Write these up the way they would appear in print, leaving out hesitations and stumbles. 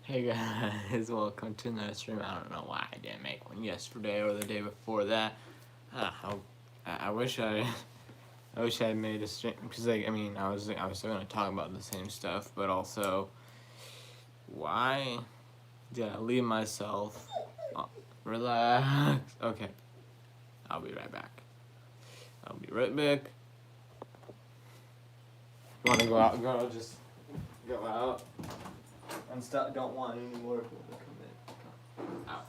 Hey guys, welcome to another stream. I don't know why I didn't make one yesterday or the day before that. I wish I had made a stream because I was still gonna talk about the same stuff, but also why did I leave myself? Relax. Okay, I'll be right back. I'll be right back. You wanna go out, girl? Just go out. And stop. Don't want any more people to come in. Out.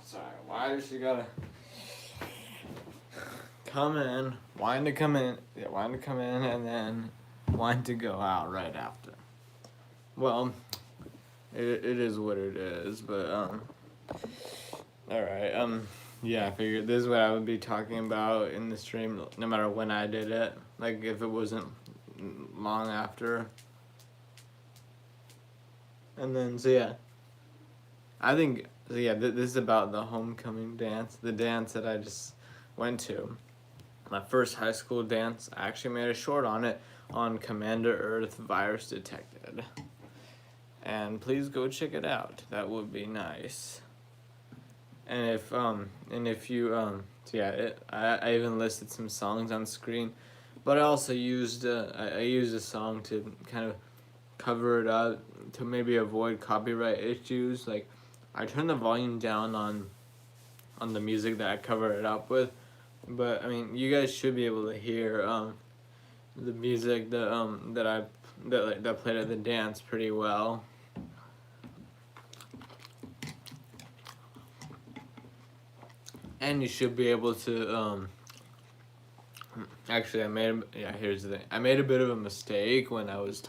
Sorry. Why does she gotta come in? Whine to come in. Yeah, whine to come in, and then whine to go out right after. Well, it is what it is. But all right. Yeah, I figured this is what I would be talking about in the stream, no matter when I did it. Like if it wasn't long after. And then, so yeah, I think, so yeah, this is about the homecoming dance, the dance that I just went to. My first high school dance. I actually made a short on it on Commander Earth Virus Detected. And please go check it out. That would be nice. And if you, so yeah, I even listed some songs on screen, but I also used, I used a song to kind of cover it up to maybe avoid copyright issues. Like I turned the volume down on the music that I covered it up with, but I mean you guys should be able to hear the music that played at the dance pretty well. And you should be able to actually here's the thing. I made a bit of a mistake when I was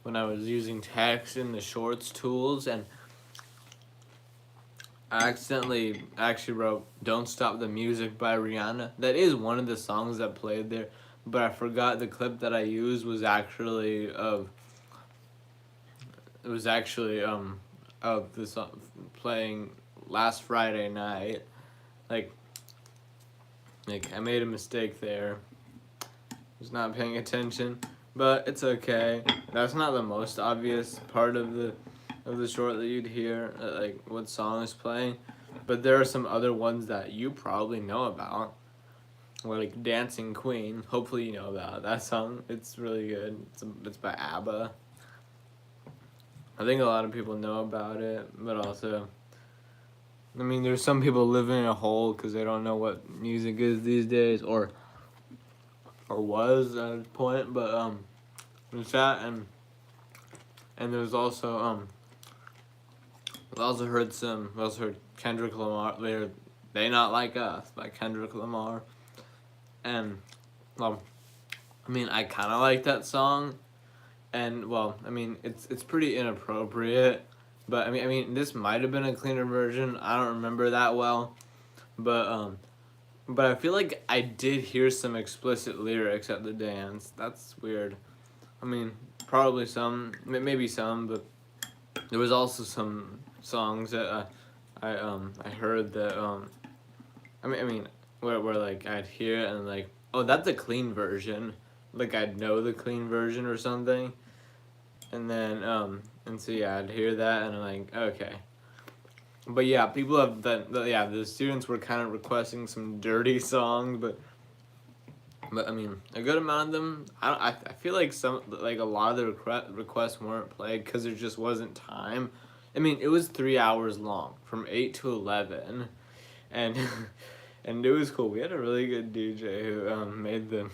when I was using text in the shorts tools, and I accidentally actually wrote "Don't Stop the Music" by Rihanna. That is one of the songs that played there, but I forgot the clip that I used was actually of the song playing last Friday night. Like I made a mistake there. I was not paying attention, but it's okay. That's not the most obvious part of the short that you'd hear, like what song is playing, but there are some other ones that you probably know about, like Dancing Queen. Hopefully you know about that song. It's really good. It's by ABBA. I think a lot of people know about it, but also, I mean, there's some people living in a hole because they don't know what music is these days, or was at a point, but there's that, and there's also we also heard Kendrick Lamar. They Not Like Us by Kendrick Lamar, and well, I mean I kind of like that song, and well, I mean it's pretty inappropriate, but I mean this might have been a cleaner version. I don't remember that well, but I feel like I did hear some explicit lyrics at the dance. That's weird. I mean, probably some, maybe some, but there was also some songs that I heard that where like I'd hear it and like, oh, that's a clean version. Like I'd know the clean version or something, and then and so yeah, I'd hear that and I'm like, okay. But yeah, people have the students were kind of requesting some dirty songs, but I mean a good amount of them. I feel like a lot of the requests weren't played because there just wasn't time. I mean it was 3 hours long from 8 to 11, and and it was cool. We had a really good DJ who made the.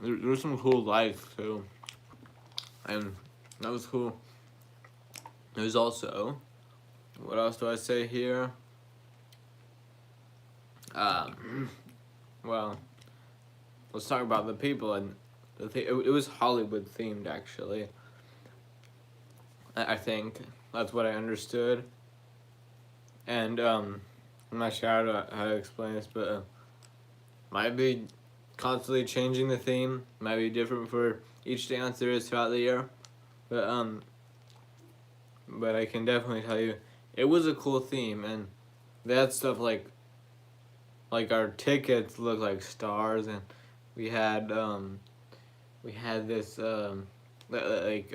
There was some cool lights too, and that was cool. There's also, what else do I say here? Well, let's talk about the people, and it was Hollywood themed actually. I think that's what I understood, and I'm not sure how to explain this, but might be constantly changing the theme. Might be different for each dance there is throughout the year, but I can definitely tell you it was a cool theme, and they had stuff like like our tickets looked like stars, and we had this like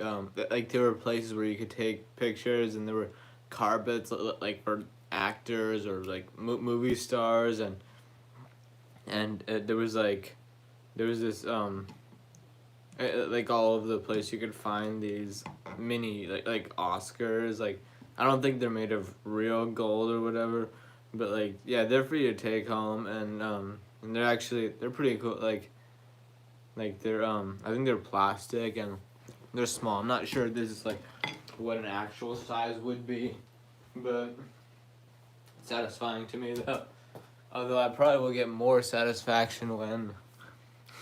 there were places where you could take pictures, and there were carpets like for actors or like movie stars, and there was this like all over the place you could find these mini like Oscars. Like I don't think they're made of real gold or whatever, but like yeah, they're free to take home, and they're pretty cool. Like they're I think they're plastic and they're small. I'm not sure this is like what an actual size would be, but satisfying to me though. Although I probably will get more satisfaction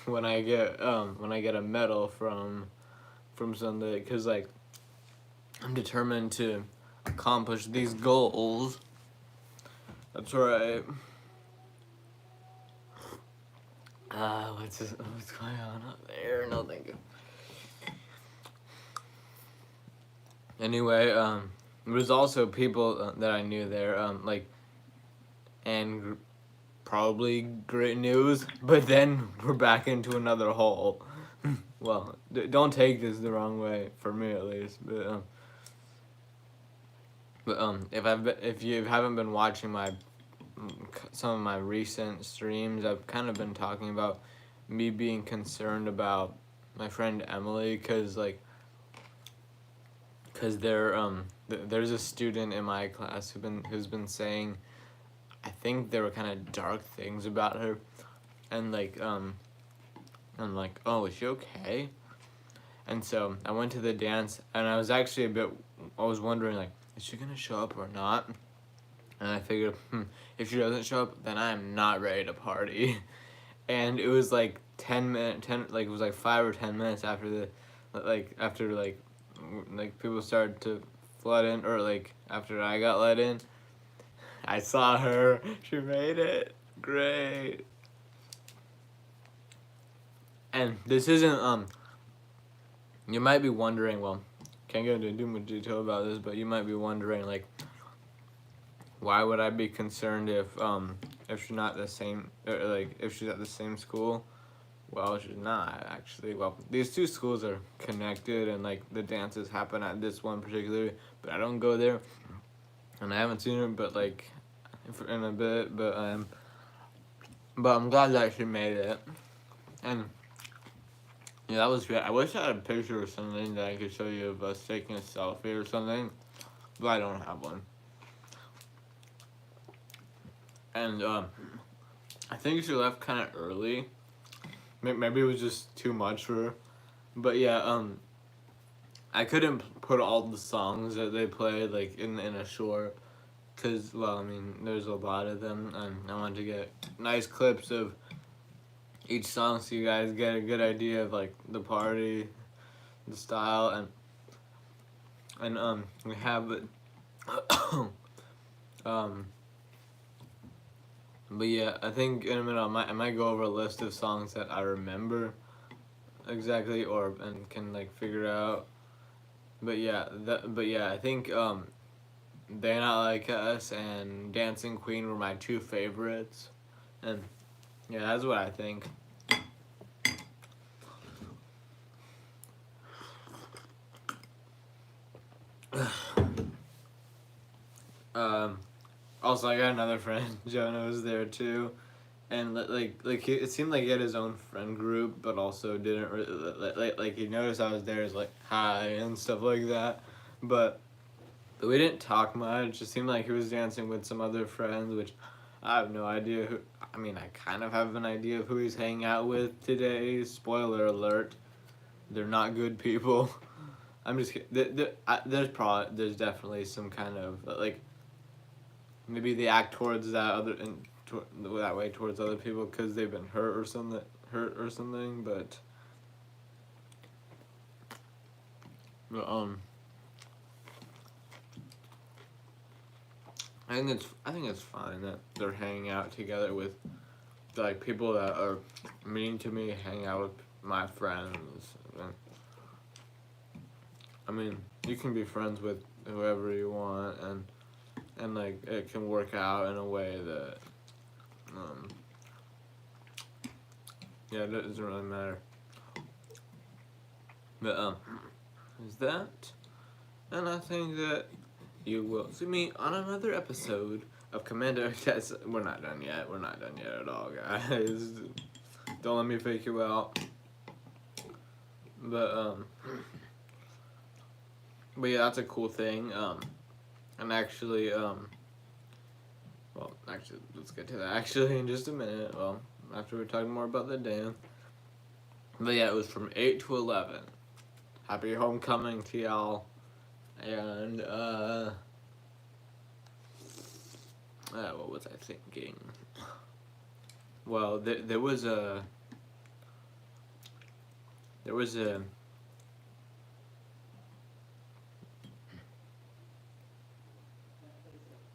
when I get a medal from Sunday, because like I'm determined to accomplish these goals. That's right. What's going on up there? Nothing. Anyway, there was also people that I knew there, and probably great news, but then we're back into another hole. Well, don't take this the wrong way, for me at least, but if you haven't been watching some of my recent streams, I've kind of been talking about me being concerned about my friend Emily, because there's a student in my class who's been saying, I think there were kind of dark things about her, and I'm like, oh, is she okay? And so I went to the dance, and I was actually I was wondering, like, is she gonna show up or not? And I figured, if she doesn't show up, then I'm not ready to party. And it was like it was like 5 or 10 minutes after people started to flood in, or like after I got let in, I saw her. She made it. Great. And this isn't you might be wondering, well, can't go into too much detail about this, but you might be wondering, like, why would I be concerned if she's not the same, or like if she's at the same school? Well, she's not actually. Well, these two schools are connected, and like the dances happen at this one particularly, but I don't go there, and I haven't seen her, but like in a bit, but I'm glad that she made it, and yeah, that was great. I wish I had a picture or something that I could show you of us taking a selfie or something, but I don't have one. And I think she left kind of early. Maybe it was just too much for her. But yeah, I couldn't put all the songs that they played like in a short, cause well, I mean, there's a lot of them, and I wanted to get nice clips of each song so you guys get a good idea of like the party, the style, and we have it. But yeah, I think in a minute I might go over a list of songs that I remember exactly, and can like figure out. But yeah, I think They Not Like Us and Dancing Queen were my two favorites, and yeah, that's what I think. Also, I got another friend. Jonah was there too, and it seemed like he had his own friend group, but also didn't really, like he noticed I was there, is like hi and stuff like that, but we didn't talk much. It seemed like he was dancing with some other friends, which I have no idea who. I mean, I kind of have an idea of who he's hanging out with today. Spoiler alert: they're not good people. I'm just kidding. There's definitely some kind of like. Maybe they act towards that way towards other people because they've been hurt or something. But I think it's fine that they're hanging out together with like people that are mean to me, hang out with my friends. I mean, you can be friends with whoever you want, and like it can work out in a way Um, yeah, it doesn't really matter. But is that? And I think that you will see me on another episode of Commander Test. We're not done yet. We're not done yet at all, guys. Don't let me fake you out. But yeah, that's a cool thing. And actually, well, actually, let's get to that actually in just a minute. Well, after we're talking more about the dance. But yeah, it was from 8 to 11. Happy homecoming to y'all. And, what was I thinking? Well, there was a.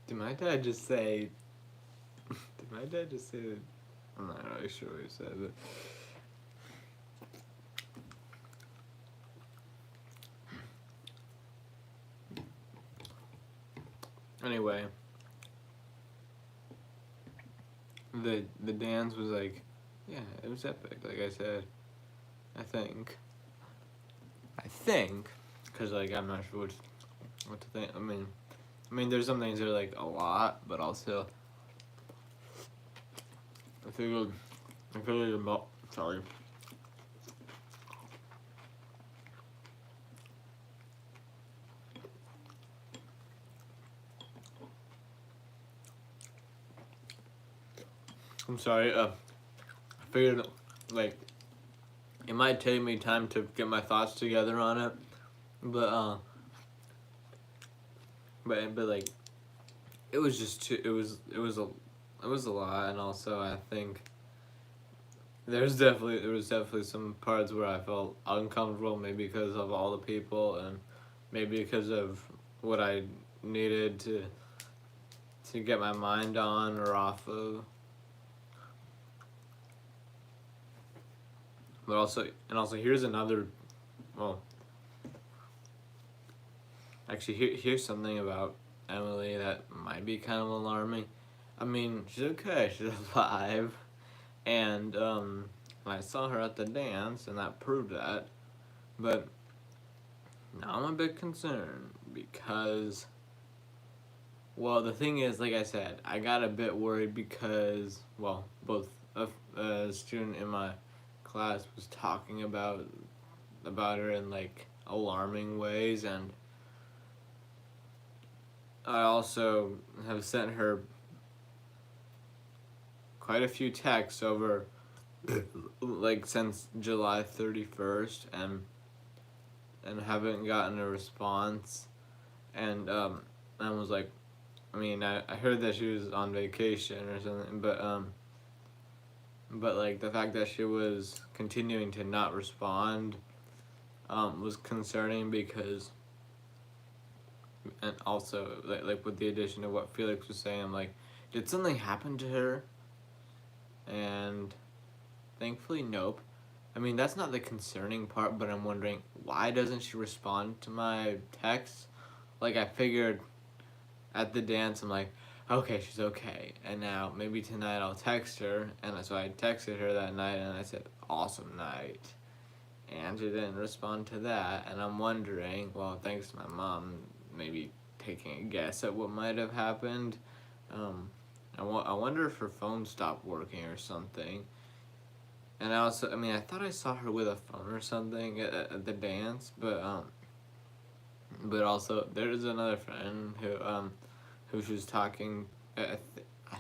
Did my dad just say? Did my dad just say? I'm not really sure what he said, but. Anyway, the dance was like, yeah, it was epic. Like I said, I think, because like I'm not sure what to think. I mean, there's some things that are like a lot, but also I figured about. Sorry. I'm sorry. I figured like it might take me time to get my thoughts together on it, but but like it was just too. It was a lot, and also I think there was definitely some parts where I felt uncomfortable, maybe because of all the people, and maybe because of what I needed to get my mind on or off of. But also here's another, well, actually here's something about Emily that might be kind of alarming. I mean, she's okay, she's alive, and I saw her at the dance, and that proved that. But now I'm a bit concerned because, well, the thing is, like I said, I got a bit worried because, well, both a student in my class was talking about her in like alarming ways, and I also have sent her quite a few texts over like since July 31st, and haven't gotten a response, and I was like, I mean, I heard that she was on vacation or something, but like the fact that she was continuing to not respond was concerning, because, and also like with the addition of what Felix was saying, I'm like, did something happen to her? And thankfully, nope. I mean, that's not the concerning part, but I'm wondering, why doesn't she respond to my texts? Like, I figured at the dance, I'm like, okay, she's okay. And now, maybe tonight I'll text her. And so I texted her that night, and I said, awesome night. And she didn't respond to that. And I'm wondering, well, thanks to my mom, maybe taking a guess at what might have happened. I wonder if her phone stopped working or something. And I also, I mean, I thought I saw her with a phone or something at the dance, but also there's another friend who she was talking. I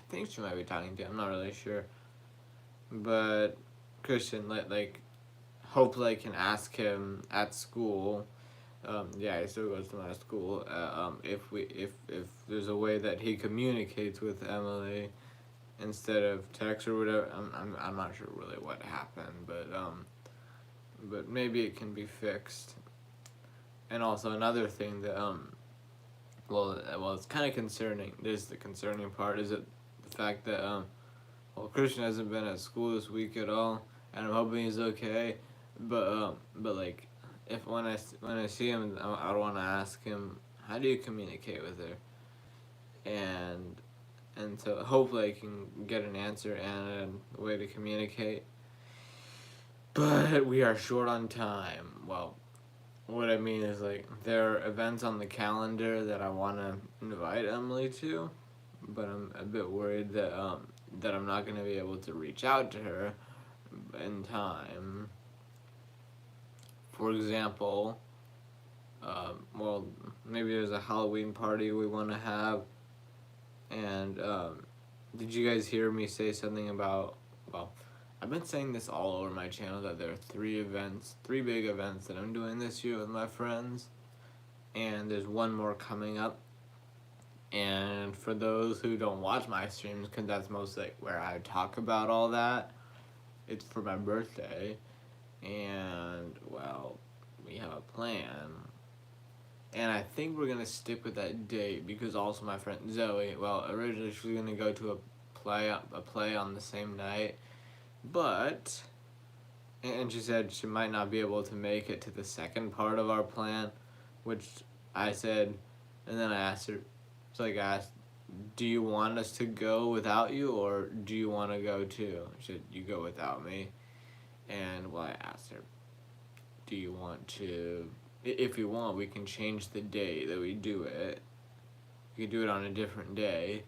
think she might be talking to. I'm not really sure, but Christian, like, hopefully I can ask him at school. Yeah, he still goes to my school. If there's a way that he communicates with Emily instead of text or whatever. I'm not sure really what happened, but maybe it can be fixed. And also another thing that well, it's kind of concerning. There's the concerning part, is it the fact that well, Christian hasn't been at school this week at all, and I'm hoping he's okay. But like, if when I see him, I want to ask him, how do you communicate with her? And and so hopefully I can get an answer and a way to communicate. But we are short on time. Well, what I mean is, like, there are events on the calendar that I want to invite Emily to, but I'm a bit worried that I'm not going to be able to reach out to her in time. For example, well, maybe there's a Halloween party we want to have, and did you guys hear me say something about, well, I've been saying this all over my channel, that there are three big events that I'm doing this year with my friends, and there's one more coming up. And for those who don't watch my streams, because that's mostly where I talk about all that, it's for my birthday, and, well, we have a plan. And I think we're gonna stick with that date, because also my friend Zoe, well, originally she was gonna go to a play on the same night, but, and she said she might not be able to make it to the second part of our plan, which I said, and then I asked her, I asked, do you want us to go without you, or do you want to go too? She said, you go without me. And, well, I asked her, do you want to, if you want, we can change the day that we do it. We could do it on a different day,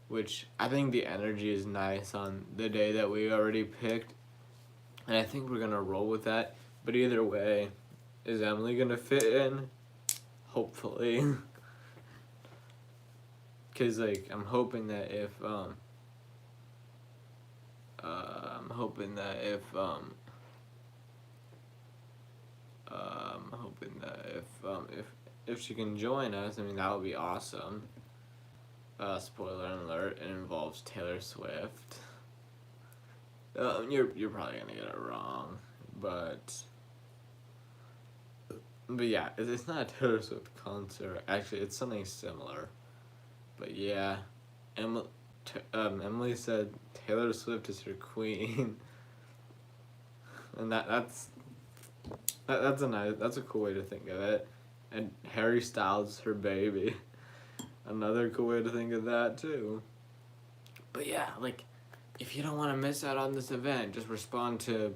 which I think the energy is nice on the day that we already picked, and I think we're gonna roll with that. But either way, is Emily gonna fit in? Hopefully. Cause, like, I'm hoping that if if she can join us, I mean, that would be awesome. Spoiler alert, it involves Taylor Swift. You're probably gonna get it wrong, but yeah, it's not a Taylor Swift concert. Actually, it's something similar. But yeah, Emily said Taylor Swift is her queen, and that's a cool way to think of it. And Harry Styles is her baby. Another cool way to think of that too. But yeah, like, if you don't want to miss out on this event, just respond to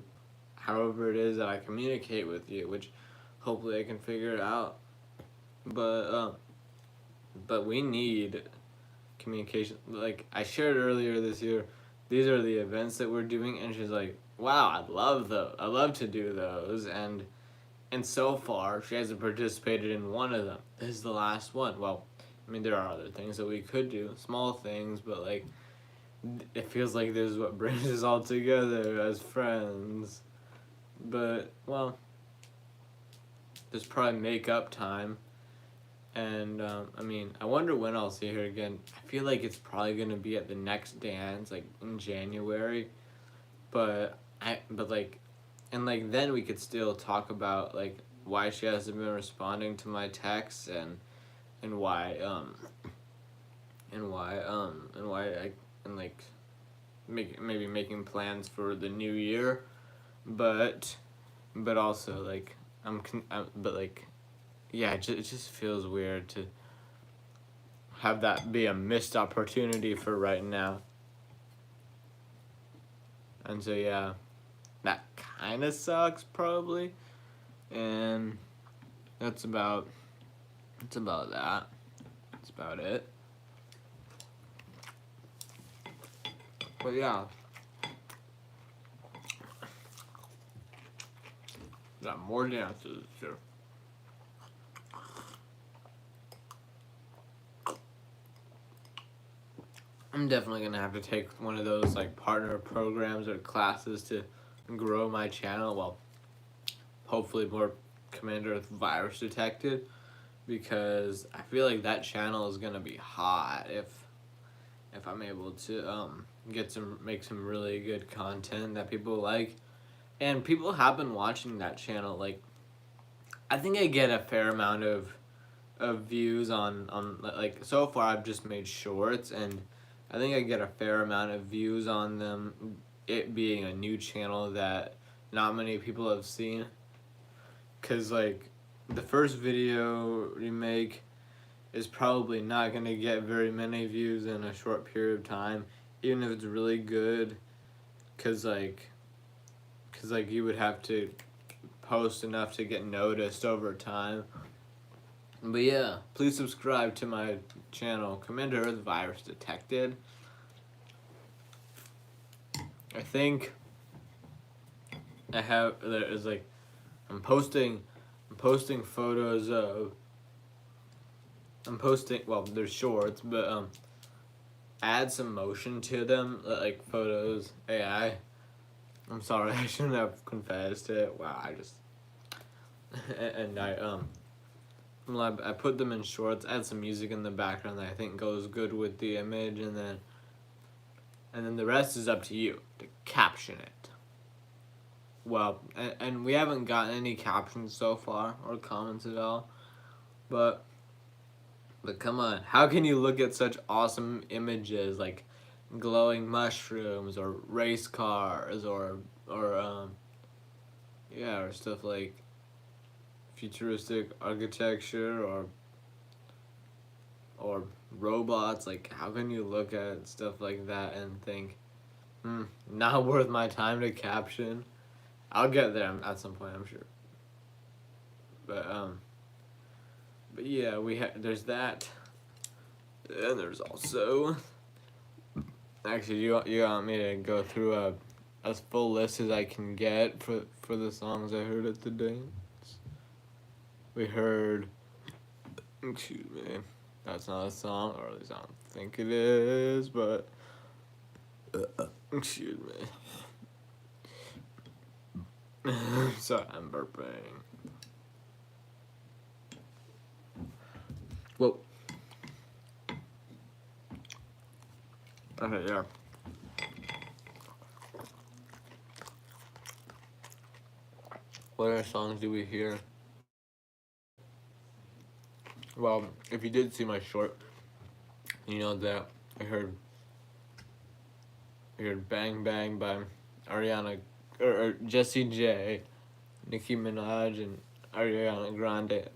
however it is that I communicate with you, which hopefully I can figure it out. But we need communication. Like, I shared earlier this year, these are the events that we're doing, and she's like, wow, I'd love to do those, and so far she hasn't participated in one of them. This is the last one. Well, I mean, there are other things that we could do, small things, but, like, it feels like this is what brings us all together as friends. But, well, there's probably make-up time. And, I mean, I wonder when I'll see her again. I feel like it's probably going to be at the next dance, like, in January. But then we could still talk about, like, why she hasn't been responding to my texts, and why maybe making plans for the new year. But also, like, yeah, it just feels weird to have that be a missed opportunity for right now. And so, yeah, that kind of sucks, probably. And that's about that. That's about it. But yeah, got more dances this year. I'm definitely gonna have to take one of those, like, partner programs or classes to grow my channel. Well, hopefully more Commander Earth virus detected, because I feel like that channel is gonna be hot if I'm able to make some really good content that people like. And people have been watching that channel. Like, I think I get a fair amount of views on like, so far I've just made shorts, and I think I get a fair amount of views on them, it being a new channel that not many people have seen. Cause, like, the first video remake, is probably not gonna get very many views in a short period of time, even if it's really good, cause like you would have to post enough to get noticed over time. But yeah, please subscribe to my channel, Commander Earth Virus Detected. I think there's like, I'm posting photos of, well, they're shorts, but add some motion to them, like photos AI. I'm sorry, I shouldn't have confessed it. Wow, and I put them in shorts, add some music in the background that I think goes good with the image, and then the rest is up to you to caption it. Well, and we haven't gotten any captions so far or comments at all, but come on, how can you look at such awesome images like glowing mushrooms or race cars or yeah, or stuff like futuristic architecture or robots? Like, how can you look at stuff like that and think, not worth my time to caption? I'll get there at some point, I'm sure. But yeah, there's that, and there's also, actually, you want me to go through as full list as I can get for the songs I heard at the dance? We heard, excuse me, that's not a song, or at least I don't think it is, but excuse me. Sorry, I'm burping. Whoa. Okay, yeah. What other songs do we hear? Well, if you did see my short, you know that I heard Bang Bang by Ariana, or Jessie J, Nicki Minaj, and Ariana Grande.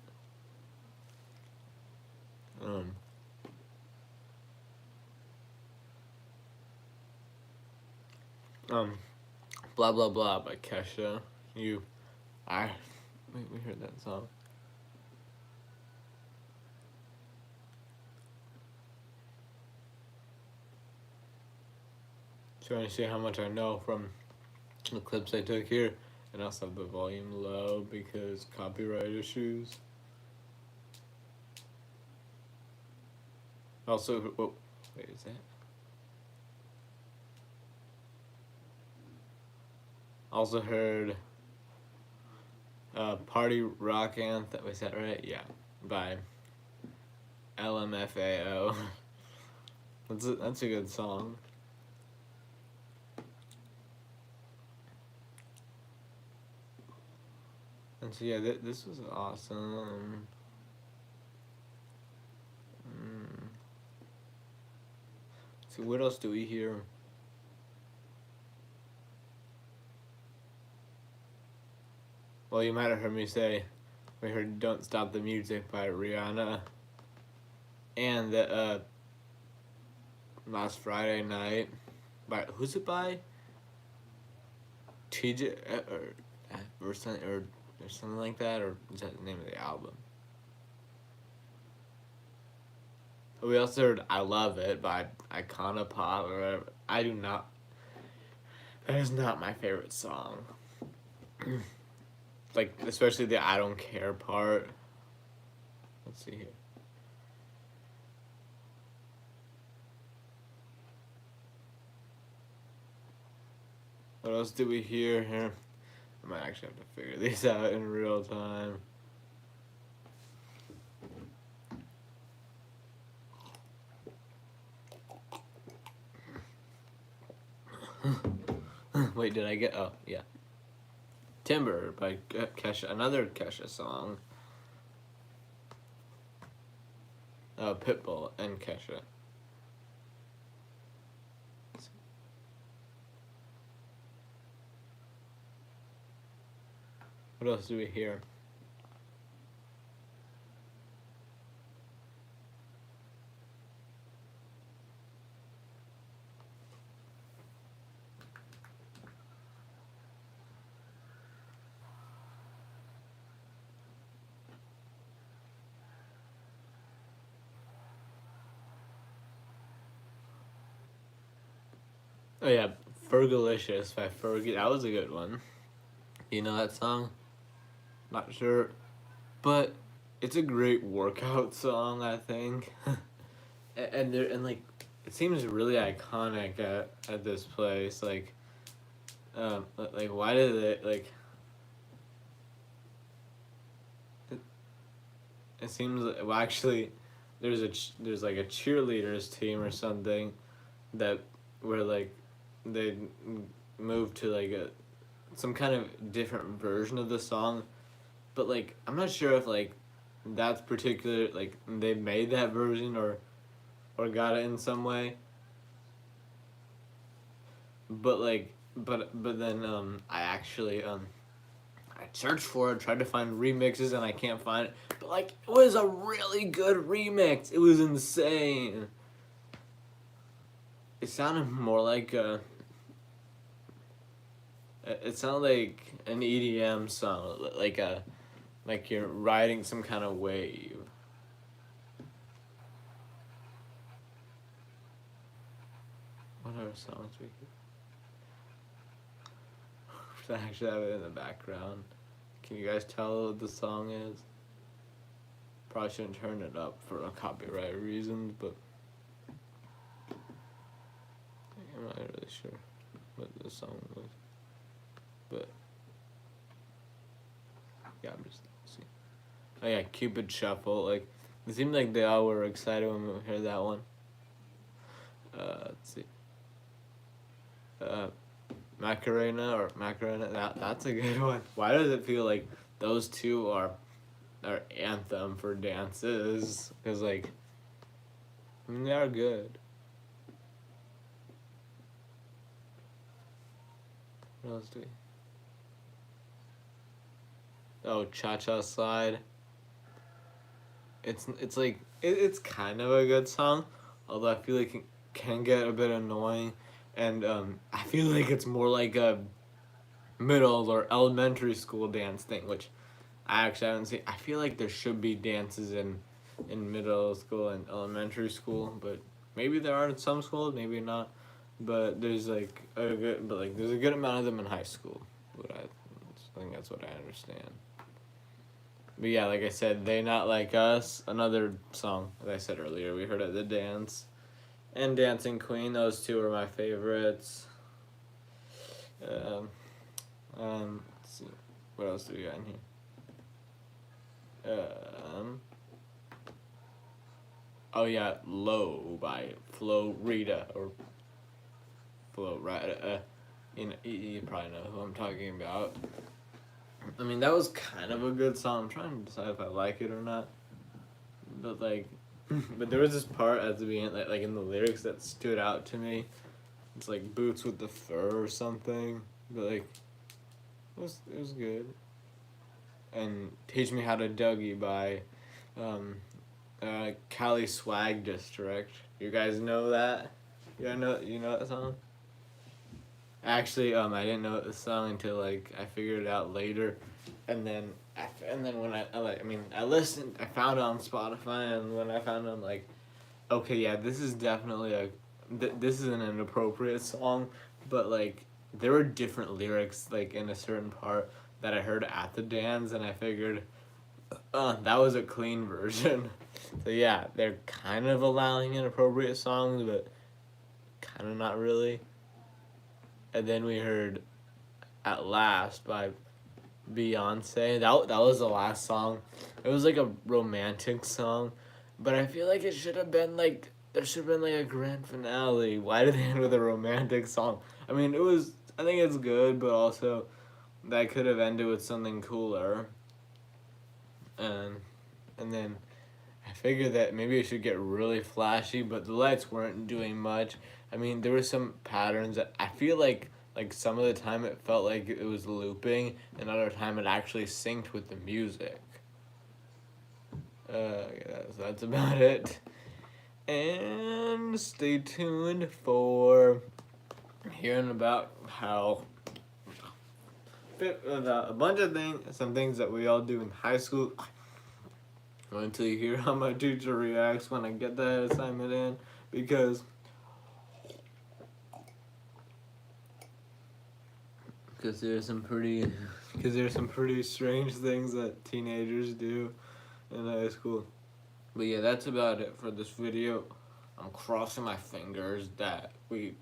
Blah Blah Blah by Kesha. We heard that song. Trying to see how much I know from the clips I took here, and also have the volume low because copyright issues. Also, whoa, wait, is that? Also heard Party Rock Anthem, was that right? Yeah, by LMFAO. That's a good song. And so yeah, this was awesome. So what else do we hear? Well, you might have heard me say we heard "Don't Stop the Music" by Rihanna, and the Last Friday Night by, who's it by? TJ or something, or something like that, or is that the name of the album? We also heard "I Love It" by Icona Pop or whatever. That is not my favorite song. Like, especially the "I Don't Care" part. Let's see here. What else do we hear here? I might actually have to figure these out in real time. Wait, did I get? Oh, yeah. Timber by Kesha, another Kesha song. Pitbull and Kesha. What else do we hear? Oh yeah, Fergalicious by Fergie. That was a good one. You know that song? Not sure, but it's a great workout song, I think. And like it seems really iconic at this place. Like why did it like? It seems well actually, there's like a cheerleaders team or something, that where like they moved to like a some kind of different version of the song, but like I'm not sure if like that's particular like they made that version or got it in some way, but like but then I actually I searched for it, tried to find remixes, and I can't find it. But like, it was a really good remix. It was insane. It sounded more like it sounded like an EDM song, like you're riding some kind of wave. What other songs we could actually have it in the background? Can you guys tell what the song is? Probably shouldn't turn it up for copyright reasons, but I'm not really sure what the song was. But yeah, I'm just see. Oh yeah, Cupid Shuffle. Like it seemed like they all were excited when we heard that one. Let's see. Uh, Macarena. That's a good one. Why does it feel like those two are anthem for dances? Because like, I mean, they are good. What else do we? Oh, Cha Cha Slide. It's like it's kind of a good song, although I feel like it can get a bit annoying, and I feel like it's more like a middle or elementary school dance thing, which I actually haven't seen. I feel like there should be dances in middle school and elementary school, but maybe there are in some schools, maybe not. But there's like there's a good amount of them in high school. I think that's what I understand. But yeah, like I said, They Not Like Us, another song, as I said earlier, we heard at the dance. And Dancing Queen, those two are my favorites. Let's see, what else do we got in here? Oh yeah, Low by Flo Rida, or Flo Rida. You probably know who I'm talking about. I mean, that was kind of a good song. I'm trying to decide if I like it or not. But like, but there was this part at the beginning, like in the lyrics, that stood out to me. It's like boots with the fur or something. But like, it was good. And Teach Me How to Dougie by Cali Swag District. You guys know that? You know that song? Actually, I didn't know the song until like I figured it out later, and then when I listened, I found it on Spotify, and when I found it, I'm like, okay, yeah, this is definitely this is an inappropriate song, but like there were different lyrics like in a certain part that I heard at the dance, and I figured, that was a clean version. So yeah, they're kind of allowing inappropriate songs, but kind of not really. And then we heard At Last by Beyonce. That was the last song. It was like a romantic song, but I feel like it should have been like there should have been like a grand finale. Why did they end with a romantic song? I mean, I think it's good, but also that could have ended with something cooler. And then I figured that maybe it should get really flashy, but the lights weren't doing much. I mean, there were some patterns that I feel like some of the time it felt like it was looping, and other time it actually synced with the music. Yeah, that's about it. And stay tuned for hearing about how a bunch of things, some things that we all do in high school. Until you hear how my teacher reacts when I get that assignment in, because Because there's some pretty strange things that teenagers do in high school. But yeah, that's about it for this video. I'm crossing my fingers that I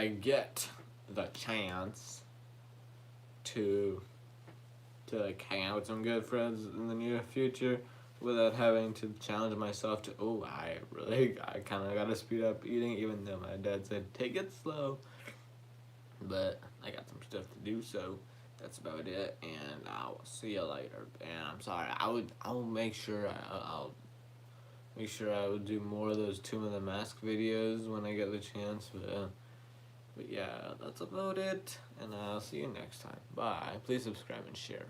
get the chance to like hang out with some good friends in the near future without having to challenge myself to, oh, I kind of gotta speed up eating, even though my dad said take it slow. But I got some stuff to do, so that's about it, and I'll see you later. And I'm sorry, I'll make sure I'll make sure I will do more of those Tomb of the Mask videos when I get the chance. But yeah, that's about it, and I'll see you next time. Bye. Please subscribe and share.